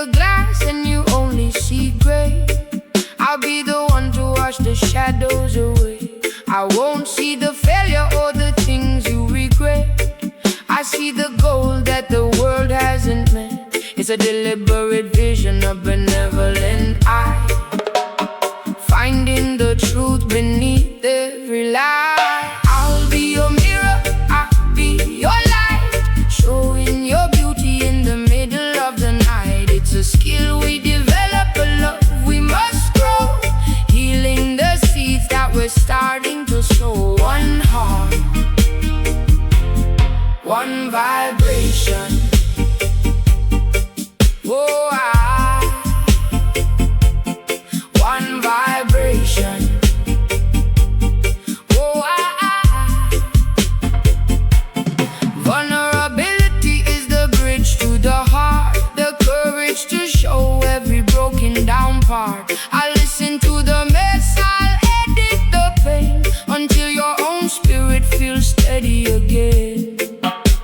the glass and you only see gray. I'll be the one to wash the shadows away. I won't see the failure or the things you regret. I see the goal that the world hasn't met. It's a deliberate vision, a benevolent eye, finding the truth beneath every lie. I'll be your mirror, I'll be your light, showing your beauty in the middle of the night. It's a skill we develop, a love we must grow, healing the seeds that we're starting to sow. One heart, one vibration. Oh, one vibration. Oh, vulnerability is the bridge to the heart, the courage to show every broken down part. I listen to the mess, I'll edit the pain until your own spirit feels steady again.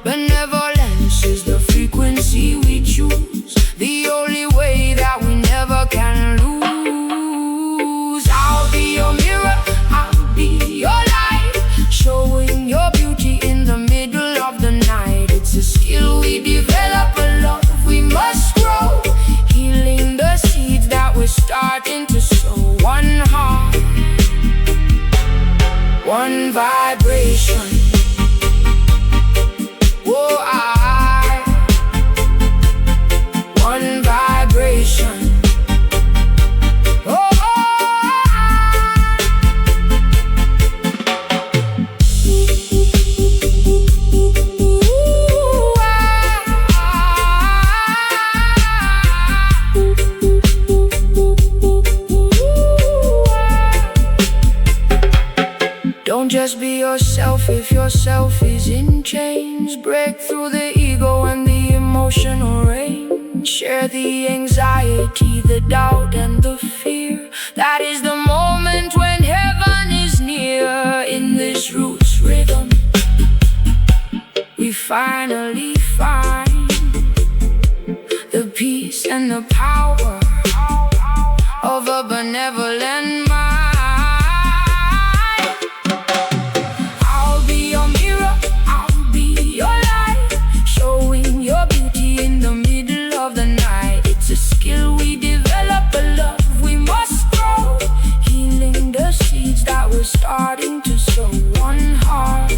Benevolence is the frequency we choose, the only way that we never can lose. I'll be your mirror, I'll be your light, showing your beauty in the middle of the night. It's a skill we develop, a love we must grow, healing the seeds that we're starting to sow. One heart, one vibration. Oh, one vibration. Oh, don't just be yourself if yourself is in chains. Break through the ego and the emotional rain. Share the anxiety, the doubt and the fear. That is the moment when heaven is near. In this roots rhythm, we finally find the peace and the power of a benevolent mind. I'll be your mirror, I'll be your light, showing your beauty in the middle of the night. It's a skill we develop, a love we must grow, healing the seeds that we're starting to sow. One heart,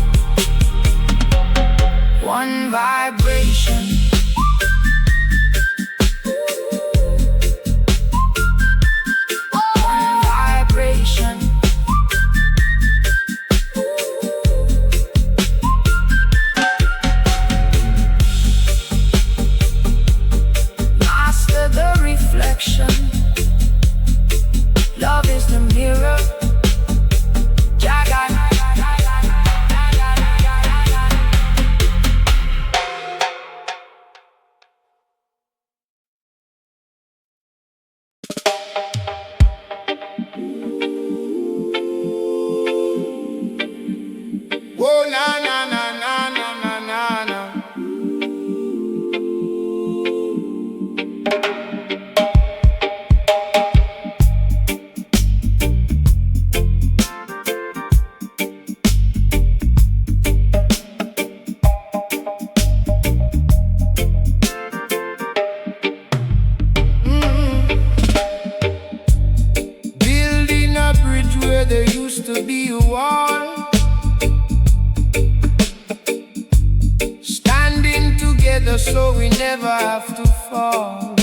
one vibration. One vibration. Master the reflection. Love is the mirror. Jaga. Oh, na na na na na na na na. Building a bridge where there used to be a wall, standing together so we never have to fall.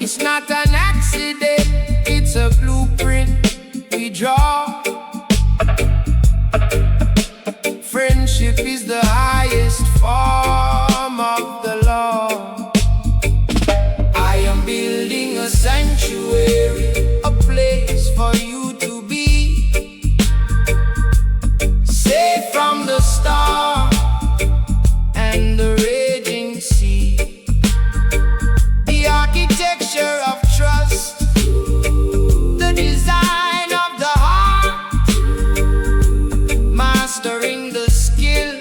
It's not an accident, it's a blueprint we draw. Friendship is the highest form of the law. I am building a sanctuary, a place for you to be, safe from the storm and the raging sea. The architecture of trust, the design of the heart, mastering the skill,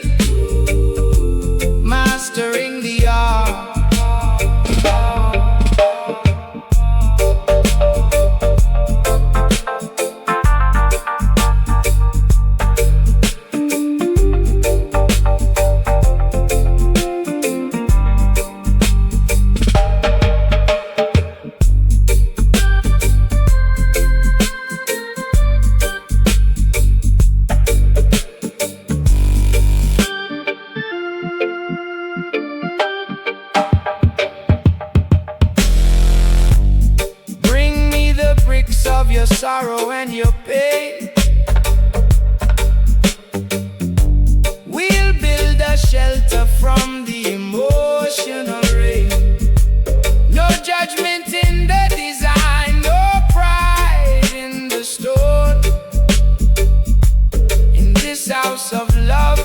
sorrow and your pain. We'll build a shelter from the emotional rain. No judgment in the design, no pride in the stone. In this house of love,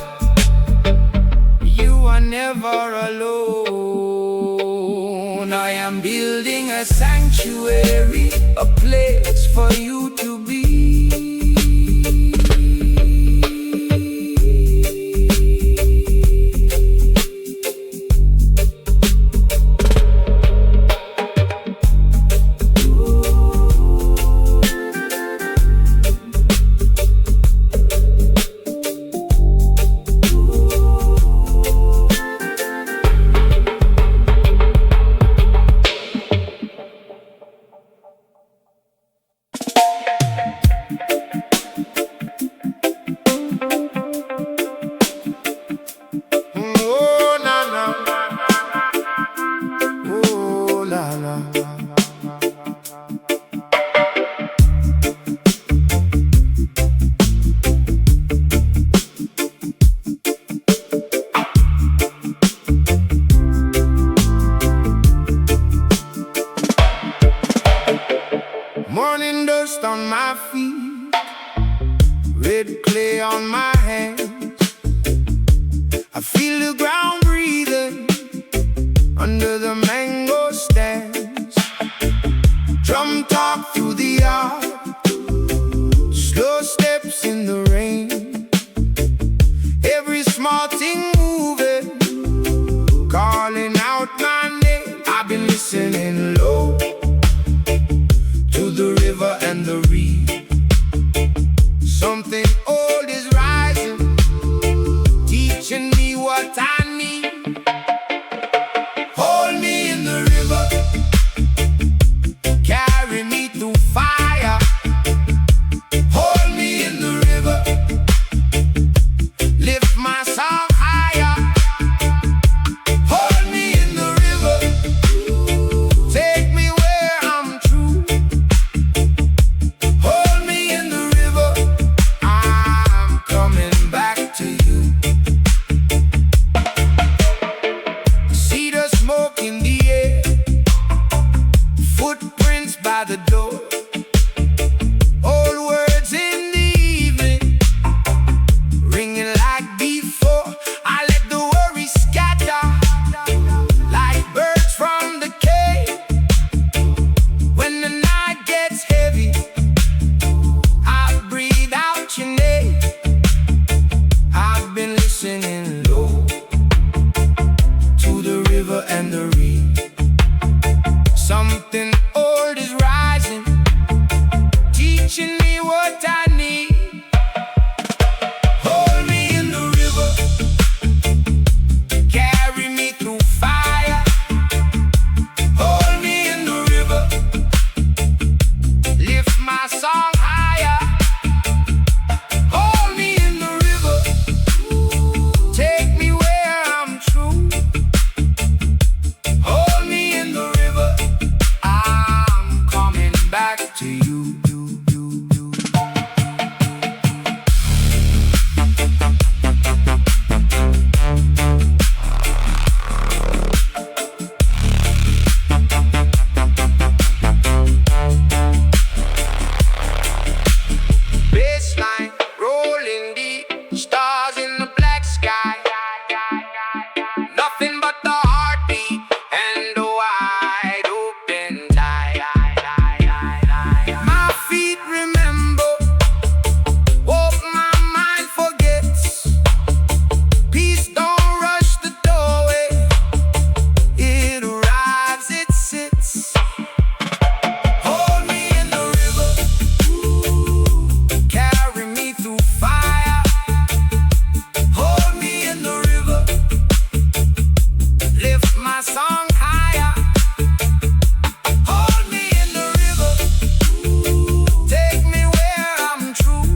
you are never alone. I am building a sanctuary, a place for you to be. Morning dust on my feet, red clay on my hands. I feel the ground breathing under the mango stands. Drum talk through the yard, slow steps in the rain. Every small thing moving, calling out my name. I've been listening low to the river and the reed. Something old is rising, teaching me what I need. Hold me in the river, carry me through fire. Hold me in the river, lift my song higher. Hold me in the river, take me where I'm true. Hold me in the river, I'm coming back to you. See the smoke in the air, footprints by the door. Old words in the evening, ringing like before. I let the worry scatter like birds from the cave. When the night gets heavy, I breathe out your name. I've been listening low to the river and the reed. Something old is rising, teaching me what I need. Hold me in the river, carry me through fire. Hold me in the river, lift my song higher. Hold me in the river, take me where I'm true. Hold me in the river, I'm coming back to you. Baseline rolling deep, stars in the black sky. Nothing but the heartbeat and the wide open eye. My feet remember what my mind forgets. Peace don't rush the doorway, it arrives, it sits. Hold me in the river, carry me through fire. Hold me in the river, lift my song higher. Hold me in the river, take me where I'm true.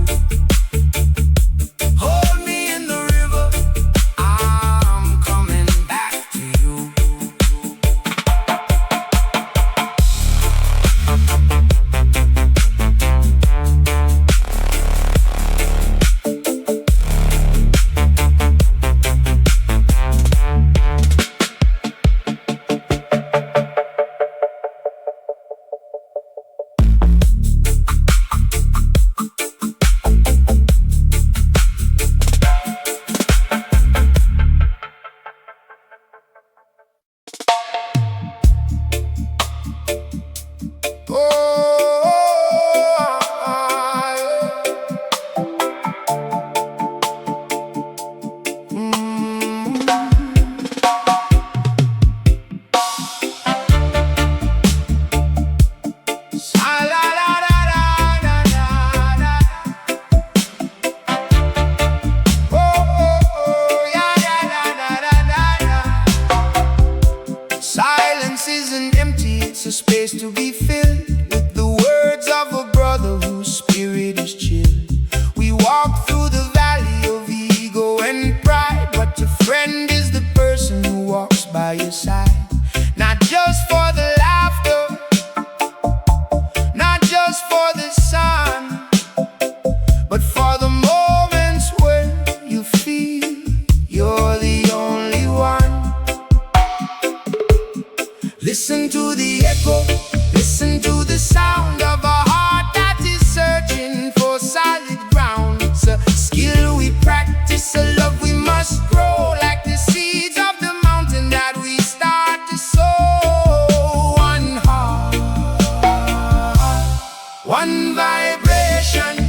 Hold me in the river, I'm coming back to you. isn't empty, it's a space to be filled with the words of a brother whose spirit is chilled. We walk through the valley of ego and pride, but your friend is the person who walks by your side. Not just for the laughter, not just for the sun, but for the moments when you feel you're the only one. Listen to the echo, listen to the sound of a heart that is searching for solid ground. It's a skill we practice, a love we must grow, like the seeds of the mountain that we start to sow. One heart, one vibration.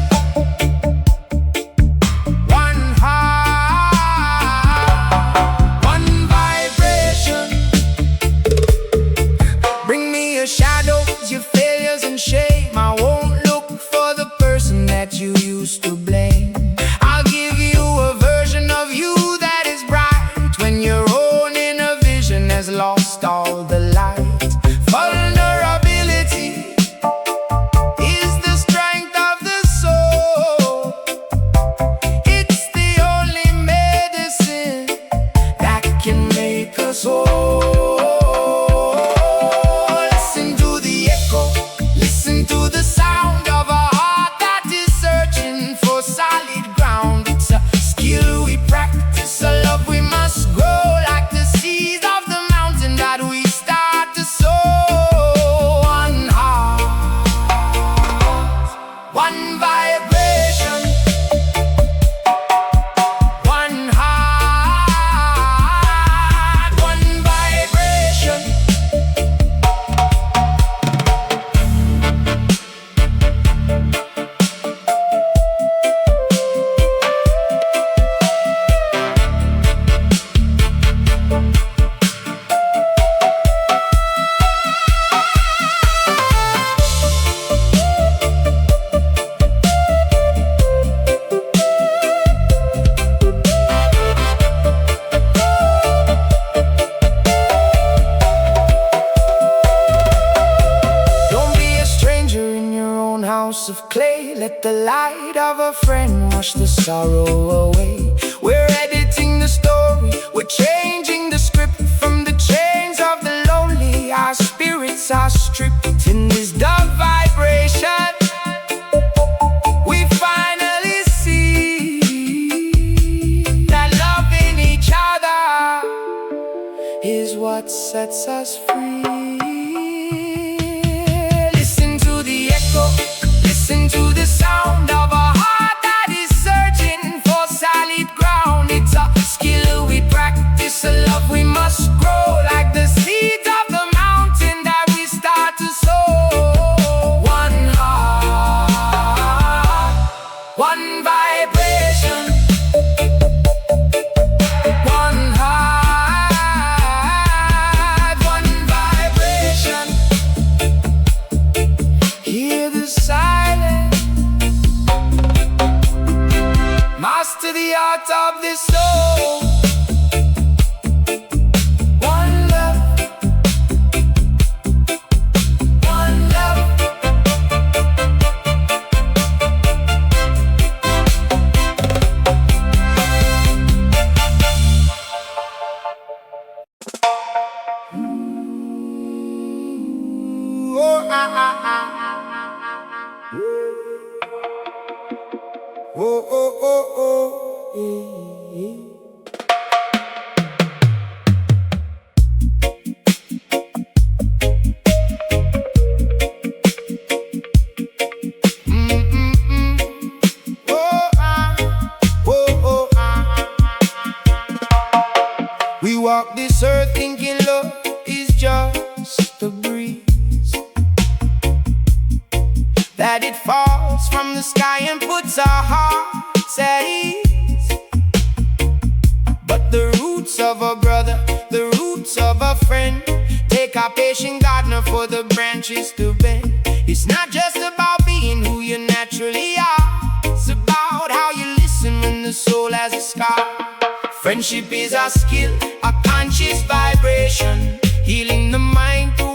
Shadows, your failures and shame. I won't look for the person that you used to blame. I'll give you a version of you that is bright when your own inner vision has lost all the light. Vulnerability is the strength of the soul. It's the only medicine that can make us whole. Listen to the sound of a heart that is searching for solid ground. It's a skill we practice, a love we must grow, like the seeds of the mountain that we start to sow. One heart, one vibration. One heart, one vibration. House of clay, let the light of a friend wash the sorrow away. We're editing the story, we're changing the script from the chains of the lonely. Our spirits are stripped in this dove vibration. We finally see that loving each other is what sets us free. Listen to the echo, listen to the sound of a heart that is searching for solid ground. It's a skill we practice, a love we must grow, like the seeds of the mountain that we start to sow. One heart, one vibration. One heart, one vibration. Hear the silence, master the art of this soul. One love, one love. Oh, oh, oh, oh, oh, yeah. We walk this earth thinking love is just a breeze, that it falls from the sky and puts our hearts at ease. But the roots of a brother, the roots of a friend, take our patient gardener for the branches to bend. It's not just about being who you naturally are, it's about how you listen when the soul has a scar. Friendship is our skill, a conscious vibration, healing the mind through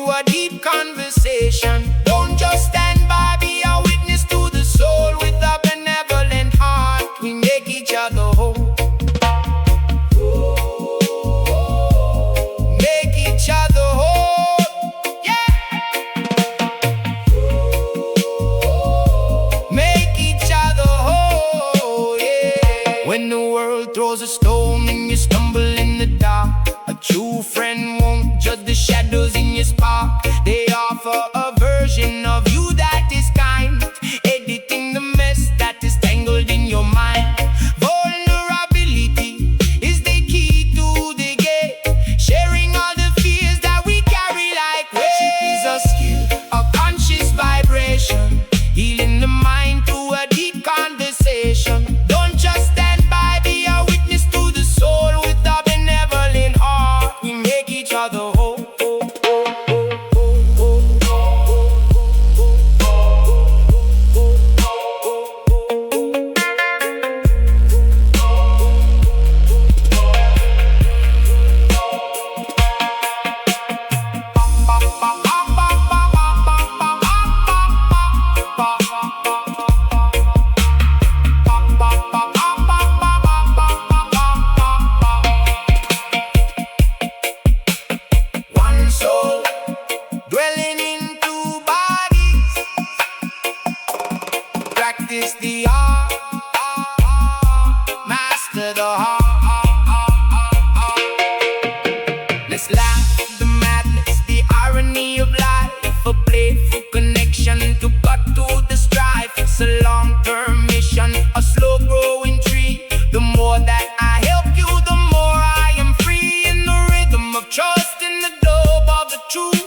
for a version of you that is kind, editing the mess that is tangled in your mind. Vulnerability is the key to the game, sharing all the fears that we carry like weight. Is a skill, a conscious vibration, healing the mind through a deep conversation. Don't just stand by, be a witness to the soul. With a benevolent heart, we make each other whole. Practice the art, master the heart. Let's laugh the madness, the irony of life, a playful connection to cut through the strife. It's a long-term mission, a slow-growing tree. The more that I help you, the more I am free. In the rhythm of trust, in the globe of the truth.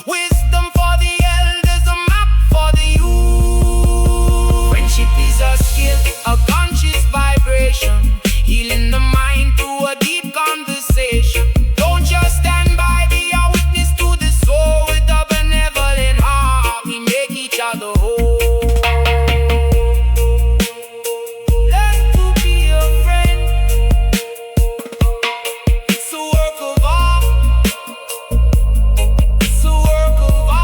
Wisdom for the elders, a map for the youth. Friendship is a skill, a conscious vibration, healing the mind through a deep conversation. Don't just stand by, be a witness to the soul. With a benevolent heart, we make each other whole. Learn to be a friend, it's a work of art. It's a work of art.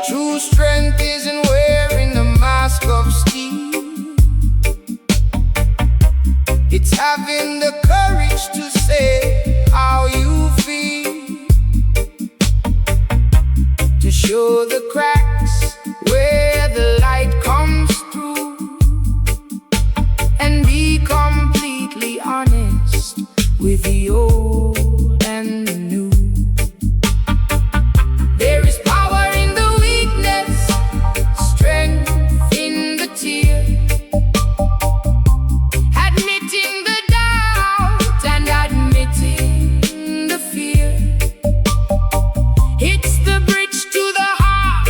True strength isn't wearing the mask of steel. It's having the courage to say how you feel, to show the cracks where the light comes through, and be completely honest with the old and the new. There is power in the weakness, strength in the tear, admitting the doubt and admitting the fear. It's the bridge to the heart,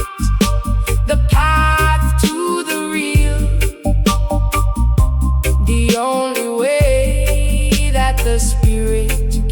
the path to the real, the only way that the spirit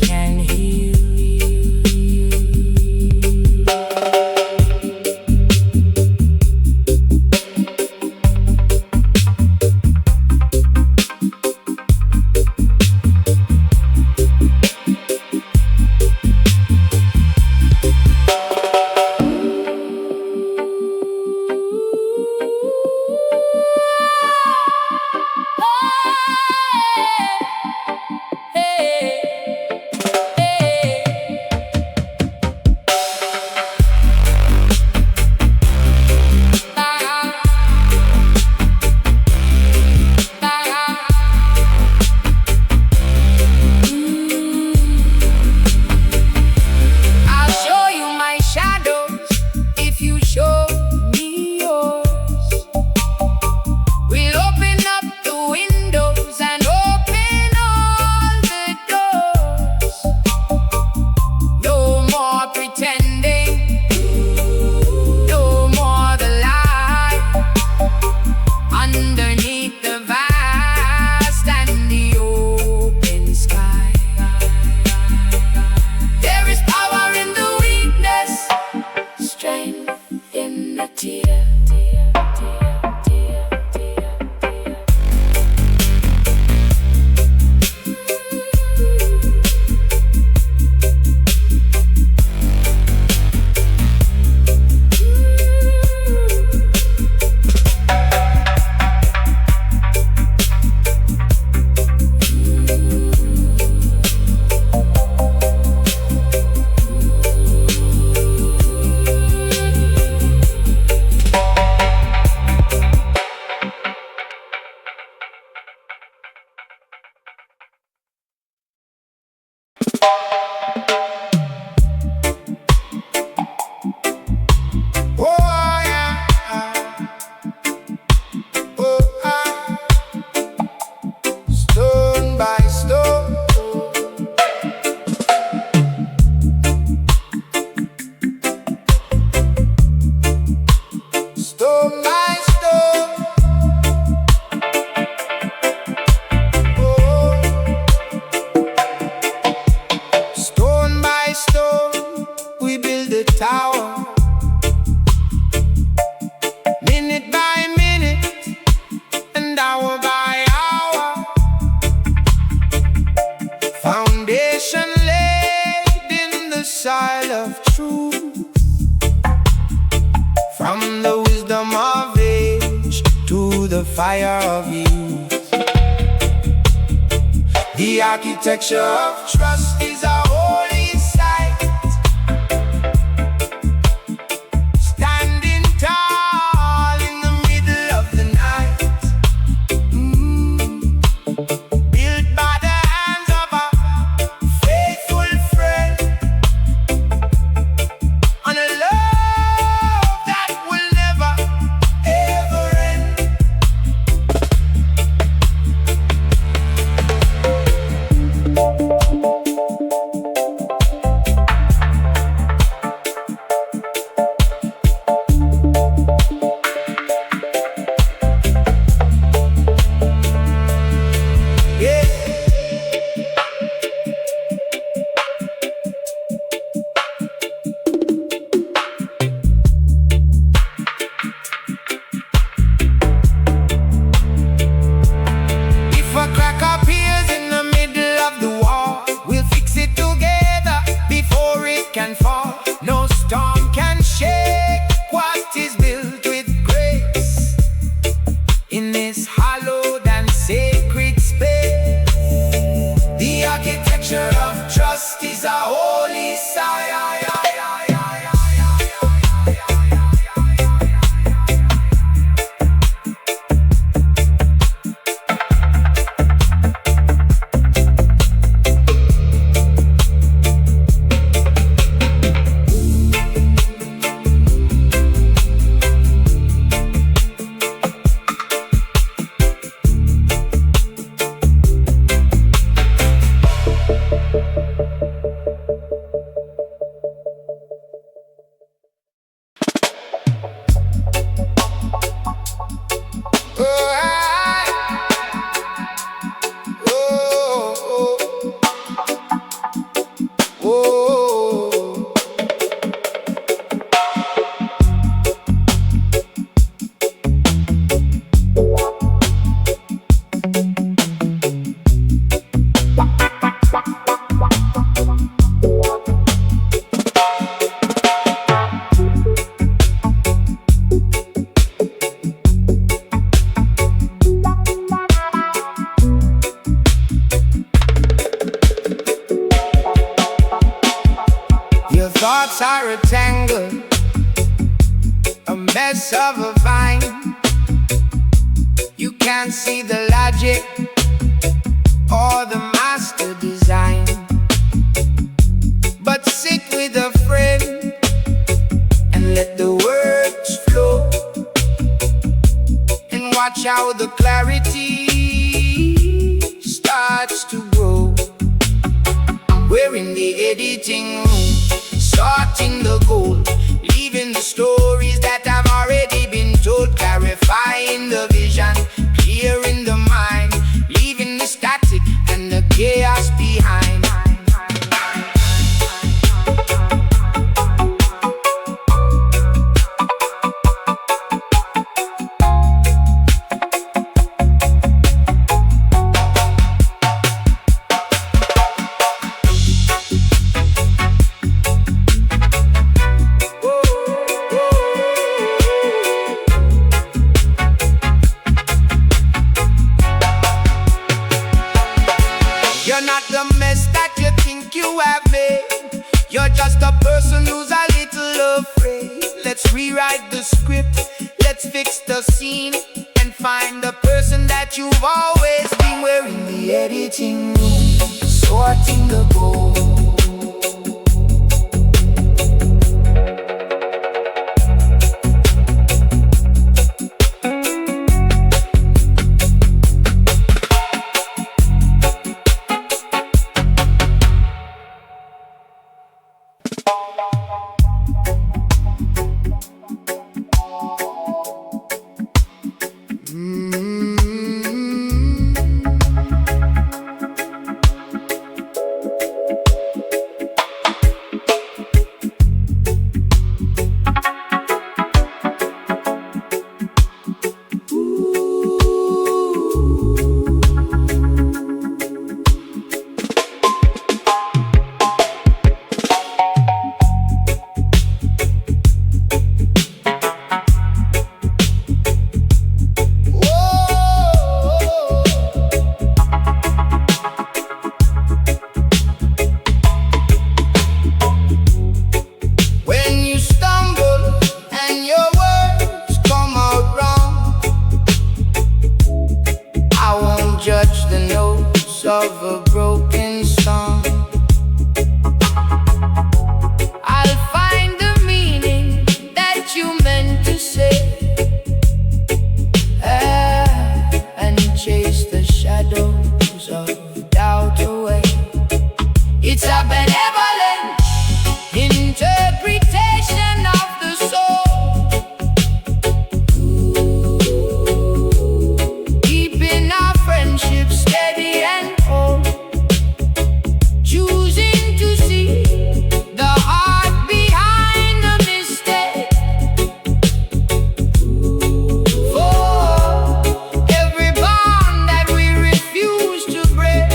fire of youth. The architecture of trust is a holy sight, standing tall in the middle of the night. Built by the hands of a faithful friend, on a love that will never, ever end. If a crack appears in the middle of the wall, we'll fix it together before it can fall. No storm can shake what is built with grace in this hallowed and sacred space. The architecture of trust is a holy sign. Your thoughts are a tangle, a mess of a vine. You can't see the logic or the master design. But sit with a friend and let the words flow, and watch how the clarity starts to grow. We're in the editing room, sorting the gold, leaving the stories that have already been told, clarifying the vision, clearing the mind, leaving the static and the chaos behind. You're not the mess that you think you have made. You're just a person who's a little afraid. Let's rewrite the script, let's fix the scene, and find the person that you've always been. We're in the editing room, sorting the gold. of a broken song. I'll find the meaning that you meant to say, and chase the shadows of doubt away. It's a benevolent interpretation of the soul, keeping our friendship steady and whole, choosing to see the heart behind the mistake. For every bond that we refuse to break,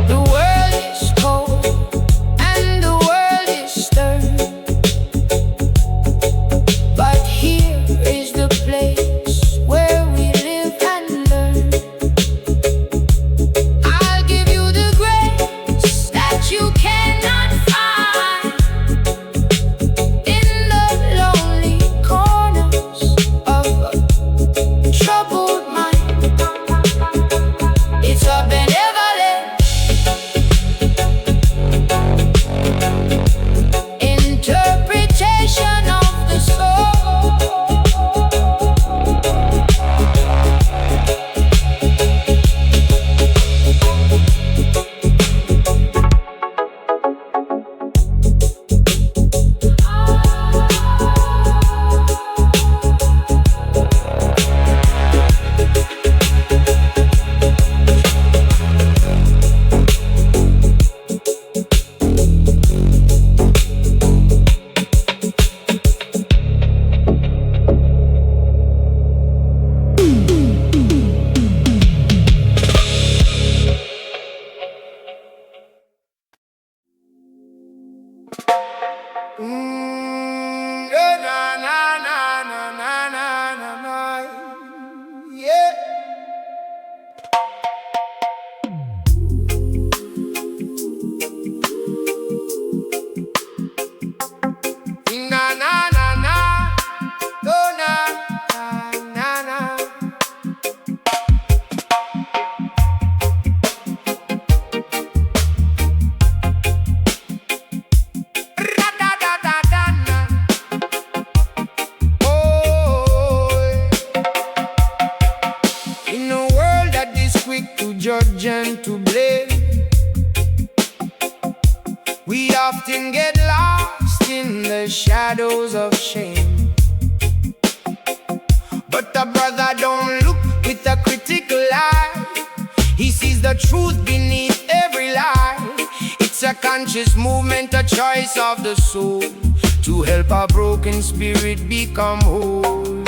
the world is cold and the world is stern, but here is the place where we live and learn. I'll give you the grace that you cannot find in the lonely corners of a troubled mind. It's a benevolent interpretation of the soul. Na na na na na na na na, yeah. Na na na na, oh na na na. Ra-da-da-da-da-na. Oh, in a world that is quick to judge and to blame, we often get lost in the shadows of shame. But the brother don't look with a critical eye. He sees the truth beneath every lie. It's a conscious movement, a choice of the soul, to help a broken spirit become whole.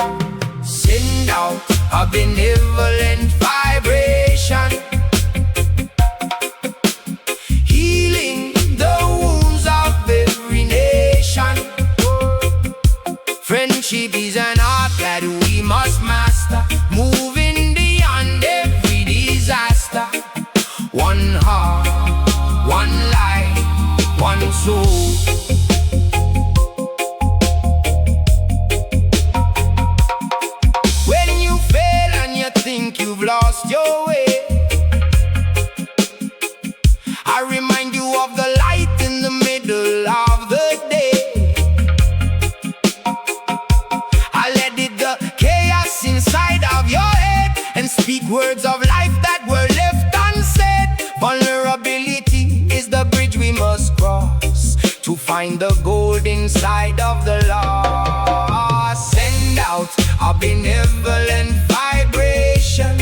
Send out a benevolent vibration, healing the wounds of every nation. Friendship is an art that we must master, moving beyond every disaster. One heart, one life, one soul. When you fail and you think you've lost your way, I remind you of the light in the middle of the day. I let it the chaos inside of your head and speak words of life that were left unsaid. Vulnerability is the bridge we must cross to find the gold inside of the lost. Send out a benevolent vibration,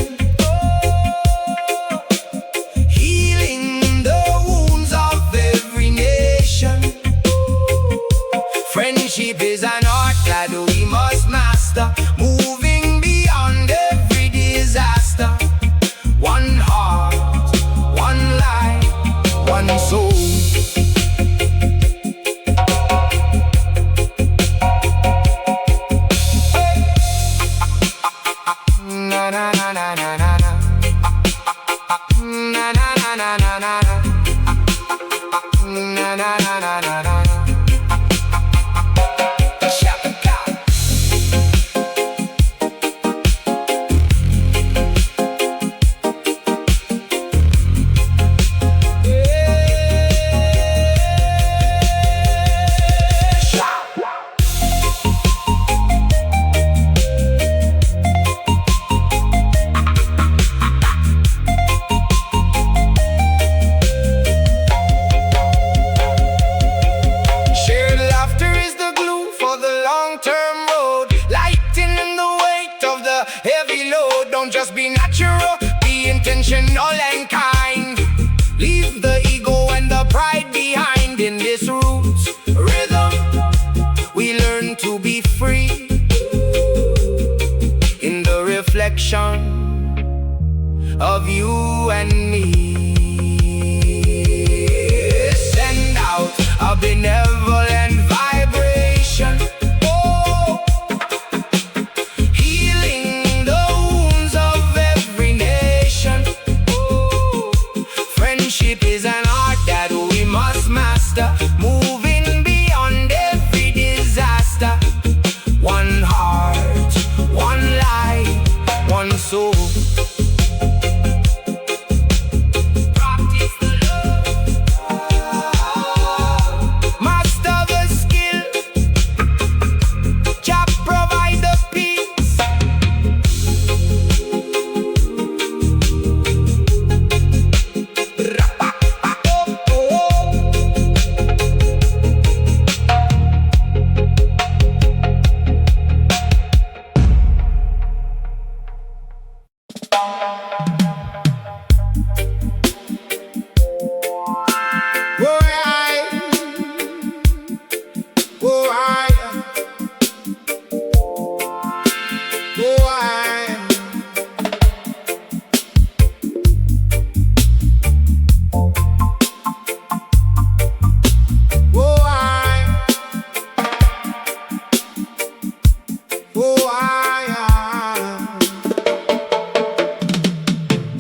healing the wounds of every nation. Friendship is an art that we must master, moving beyond every disaster. One of you and me. Send out a benevolent vibration, oh, healing the wounds of every nation. Oh, friendship is an art that we must master, moving beyond every disaster. One heart, one light, one soul. Practice the love, master the skill, Jah provide the peace.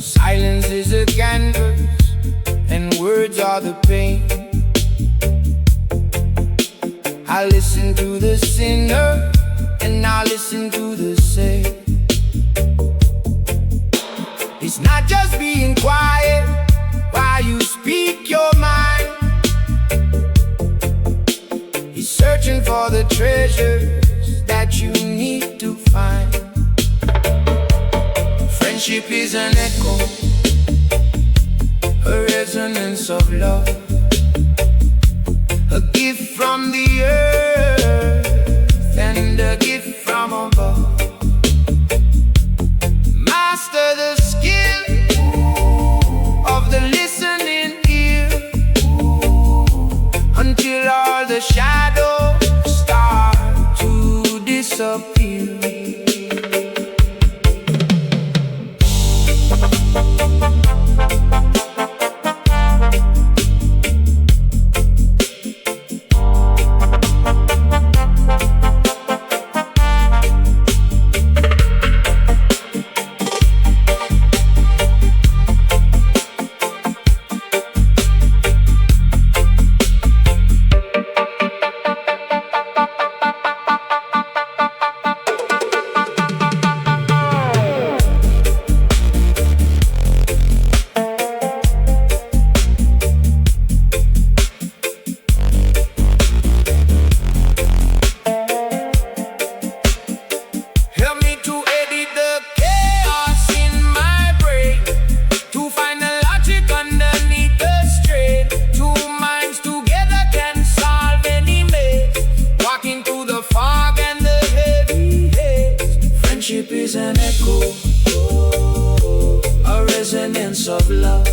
Silence is a canvas and words are the paint. I listen to the sinner and I listen to the saint. It's not just being quiet while you speak your mind. He's searching for the treasures that you need to find. Friendship is an echo, a resonance of love, a gift from the earth and a gift from above. Master the skill of the listening ear until all the shadows start to disappear. Friendship is an echo, a resonance of love.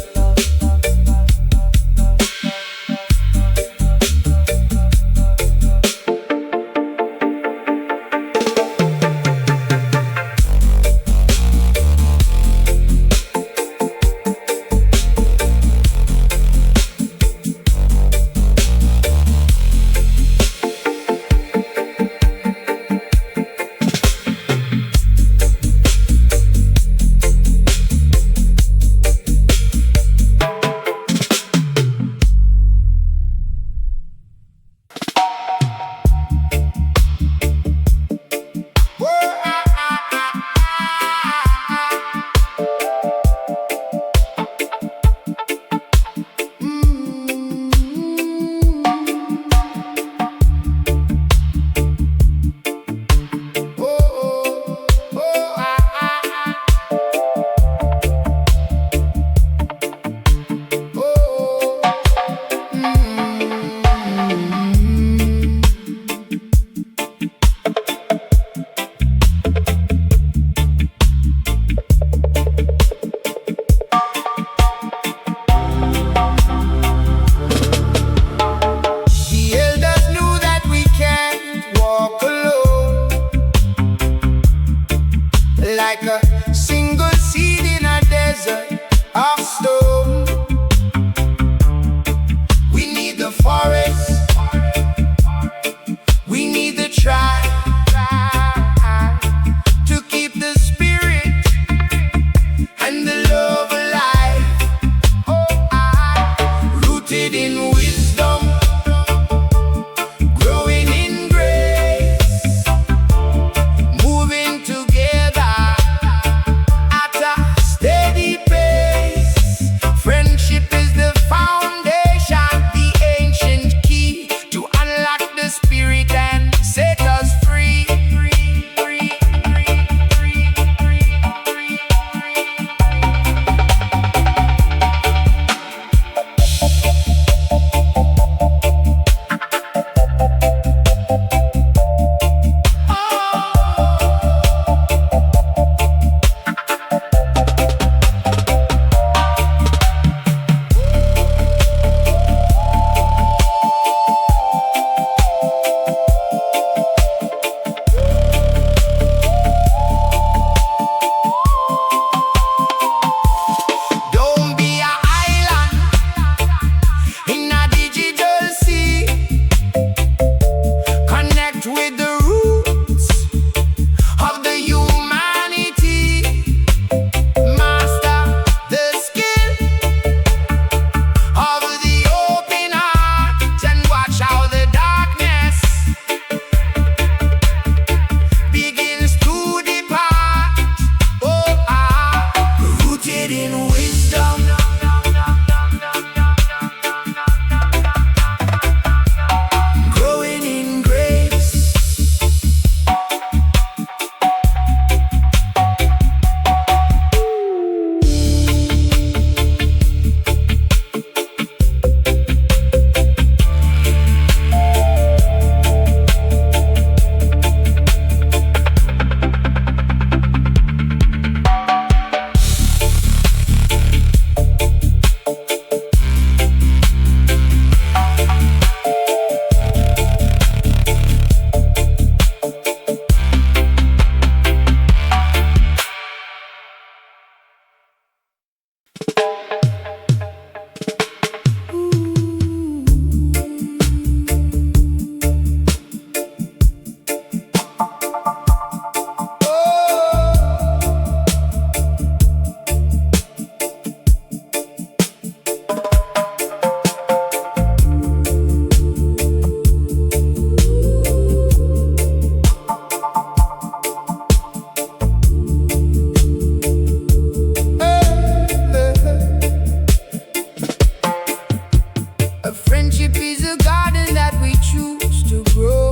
A friendship is a garden that we choose to grow,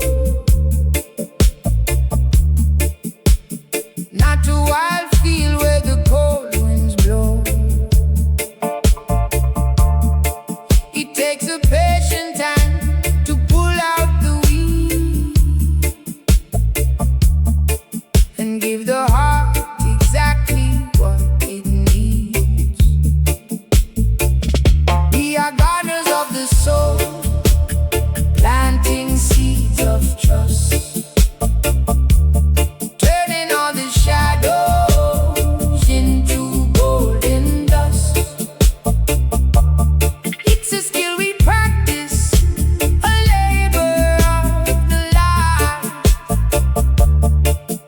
not a wild field where the cold winds blow. It takes a patient time to pull out the weed and give the heart exactly what it needs. We are gardeners of the soul, planting seeds of trust, turning all the shadows into golden dust. It's a skill we practice, a labor of the life,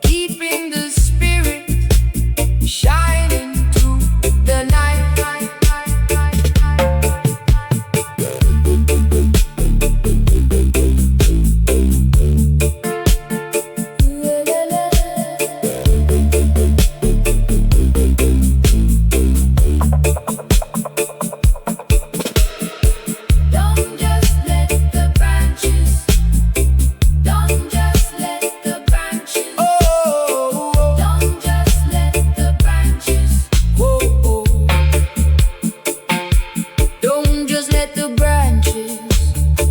keeping the spirit shining through the night. Don't just let the branches, don't just let the branches, don't just let the branches, don't just let the branches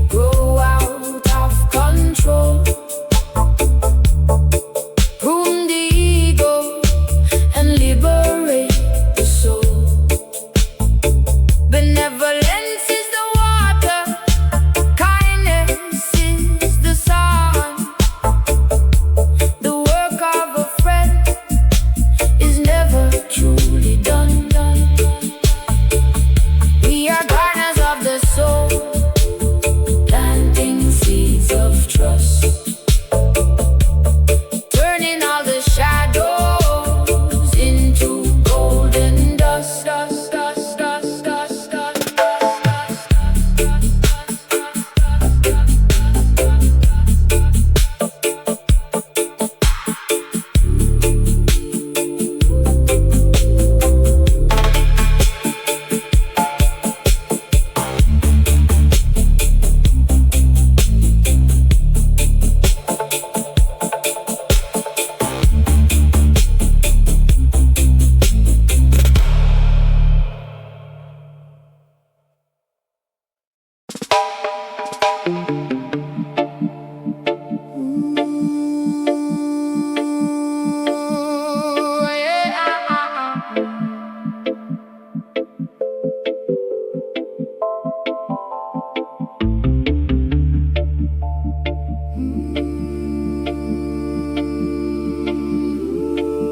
grow out of control. Prune the ego and liberate the soul. Benevolence is the water, kindness is the sun. The work of a friend is never truly done. We are gardeners of the soul, planting seeds of trust, turning all the shadows into golden dust.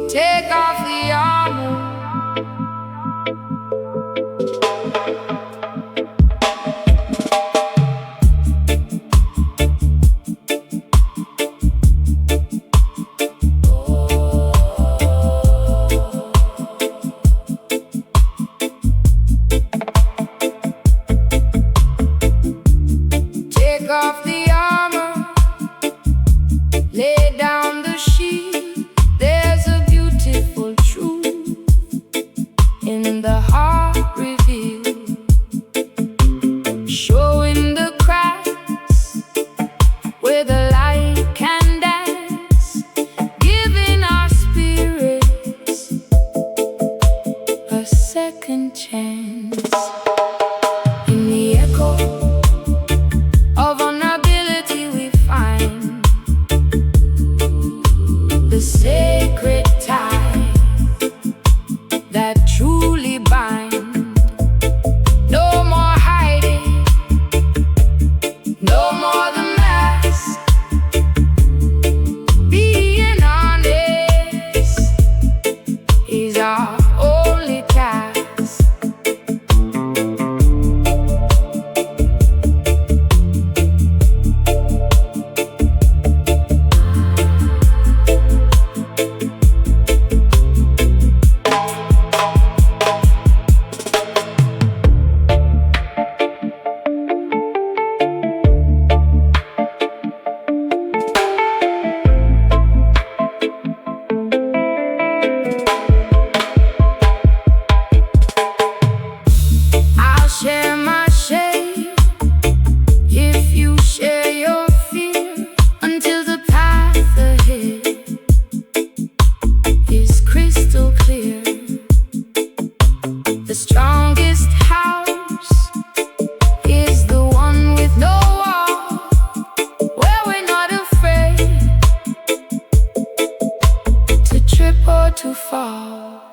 Take off the armor, take off the armor, lay down the shield. There's a beautiful truth in the heart revealed, showing the cracks where the light can dance, giving our spirits a second chance. In the echo of vulnerability we find the sacred tie that truly binds. No more hiding, no more the mask. Being honest is our only task. strongest house is the one with no wall, where we're not afraid to trip or to fall.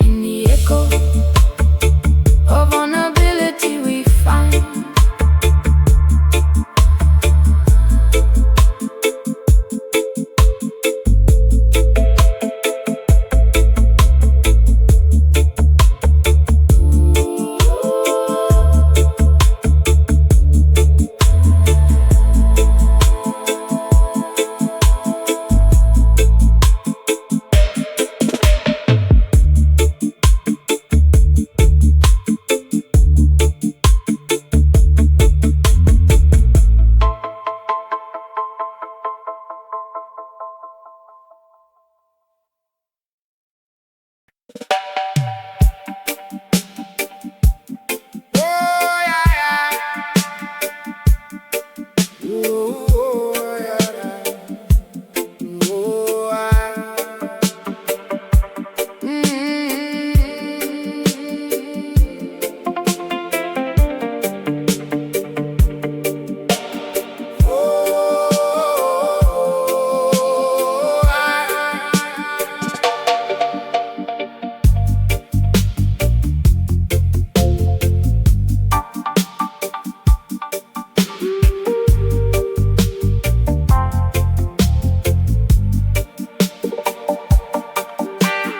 In the echo of vulnerability we find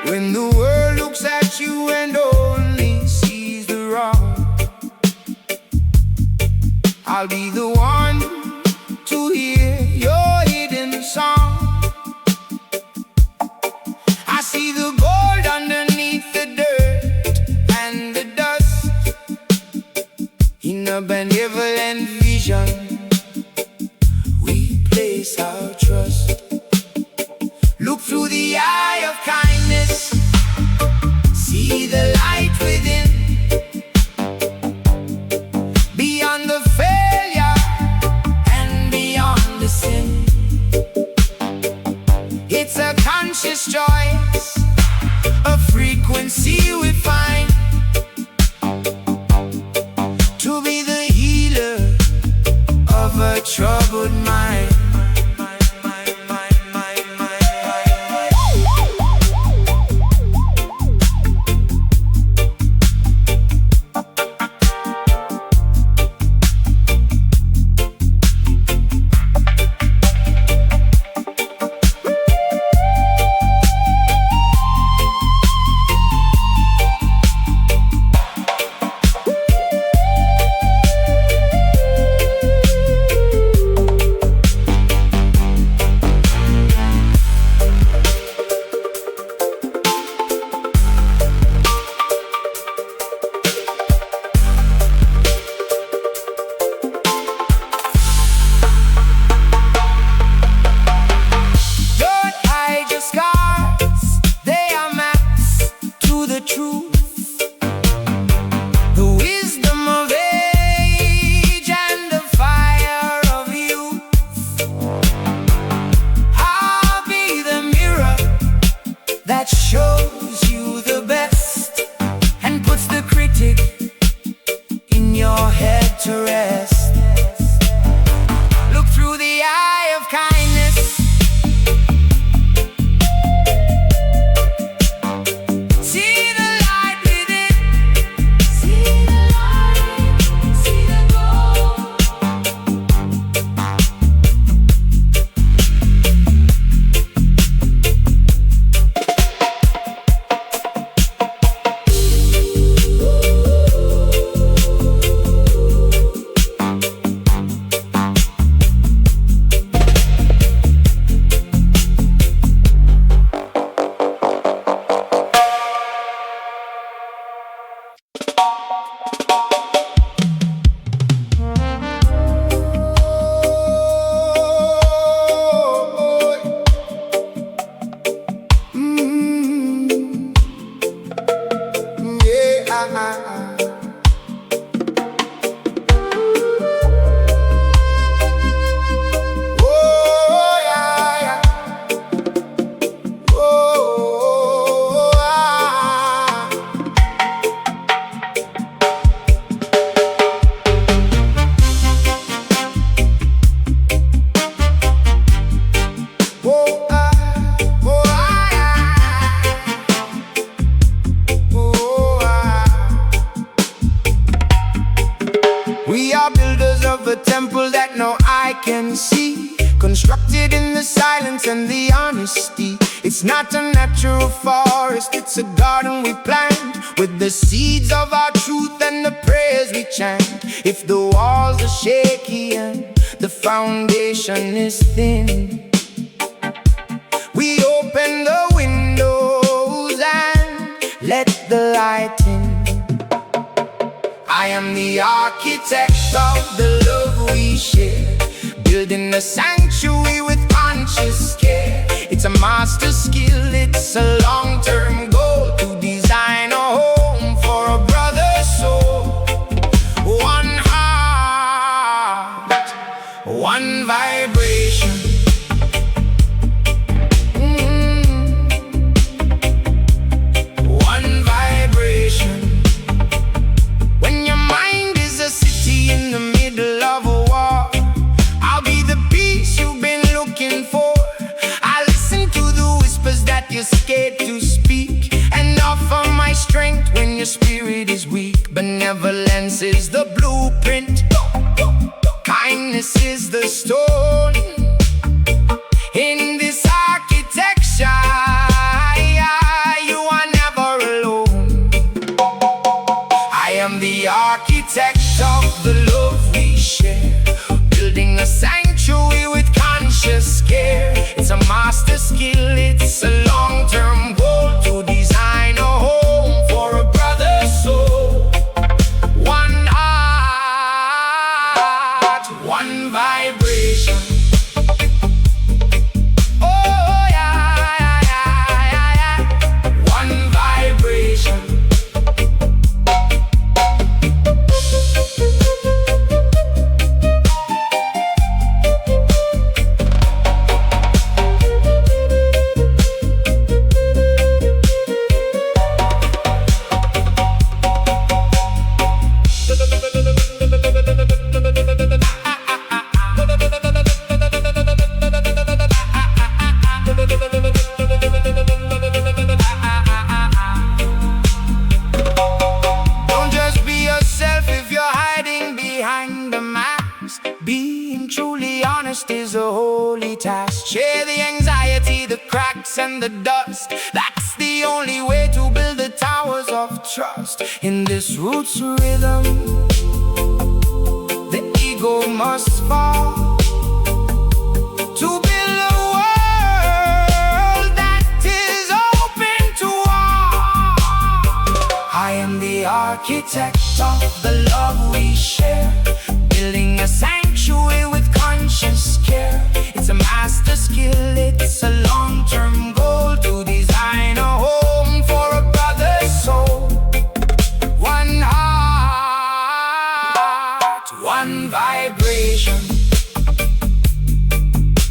when the world looks at you and only sees the wrong. I'll be the one to hear your hidden song. I see the gold underneath the dirt and the dust. In a benevolent vision we place our trust. Look through the eye of kindness, see the light within. Beyond the failure and beyond the sin, it's a conscious choice, a frequency we find to be the healer of a troubled mind. Shows you the best and puts the critic in your head to rest. Look through the eye of kindness, see the light within. See the light, see the gold. a temple that no eye can see, constructed in the silence and the honesty. It's not a natural forest, it's a garden we plant, with the seeds of our truth and the prayers we chant. If the walls are shaky and the foundation is thin, we open the windows and let the light in. I am the architect of the love we share, building a sanctuary with conscious care. It's a master skill, it's a long-term goal, to design a home for a brother's soul. One heart, one vibration. One vibration. When your mind is a city in the middle of a war, I'll be the peace you've been looking for. I listen to the whispers that you're scared to speak, and offer my strength when your spirit is weak. Benevolence is the blueprint, kindness is the stone. In this architecture, you are never alone. I am the architect of the love we share, building a sanctuary with conscious care. It's a master skill, it's a long-term goal, to design a home for a brother's soul. One heart, one vibration. Oh yeah, yeah, yeah, yeah, yeah. One vibration. Don't just be yourself if you're hiding behind the mask. Being truly honest is a holy task. Share the anxiety, the cracks and the dust. That's the only way to build the towers of trust. In this roots rhythm, the ego must fall, to build a world that is open to all. I am the architect of the love we share, building a sanctuary with conscious care. It's a master skill, it's a long-term goal, to design a home for a brother's soul. One heart, one vibration.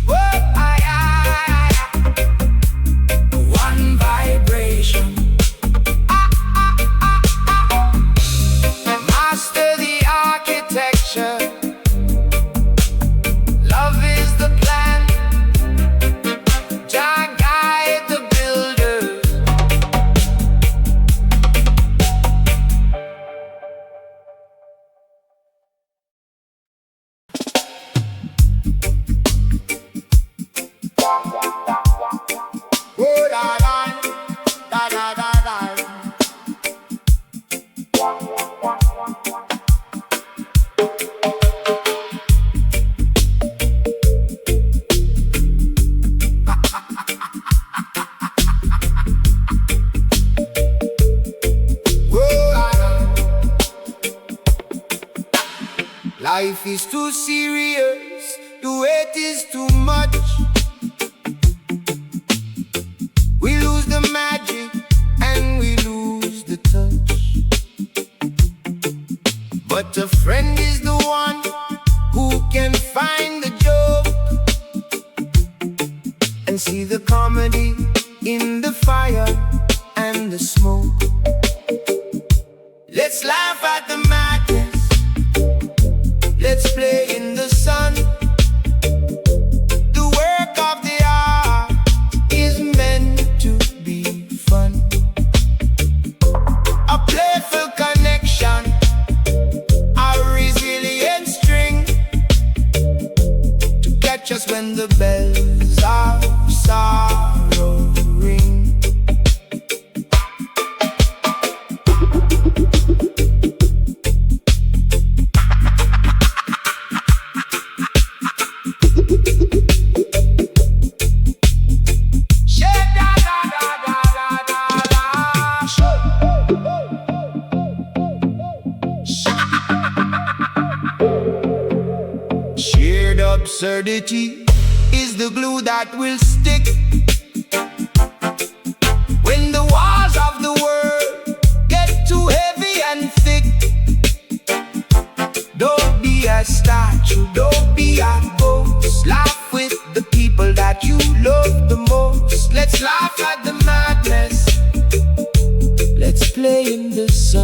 Whoa, one vibration. Master the architecture. Love is the plan. Jah guide the builders. Oh, da, da, da, da, da, da. Life is too serious, the weight is too much. We lose the magic and we lose the touch. But a friend is the one who can find the joke and see the comedy in the fire and the smoke. Let's laugh at the madness, let's play in the sun. The work of the art is meant to be fun. A playful connection, a resilient string. when the bells of sorrow ring. Shared absurdity is the glue that will stick when the walls of the world get too heavy and thick. Don't be a statue, don't be a ghost. Laugh with the people that you love the most. Let's laugh at the madness. Let's play in the sun.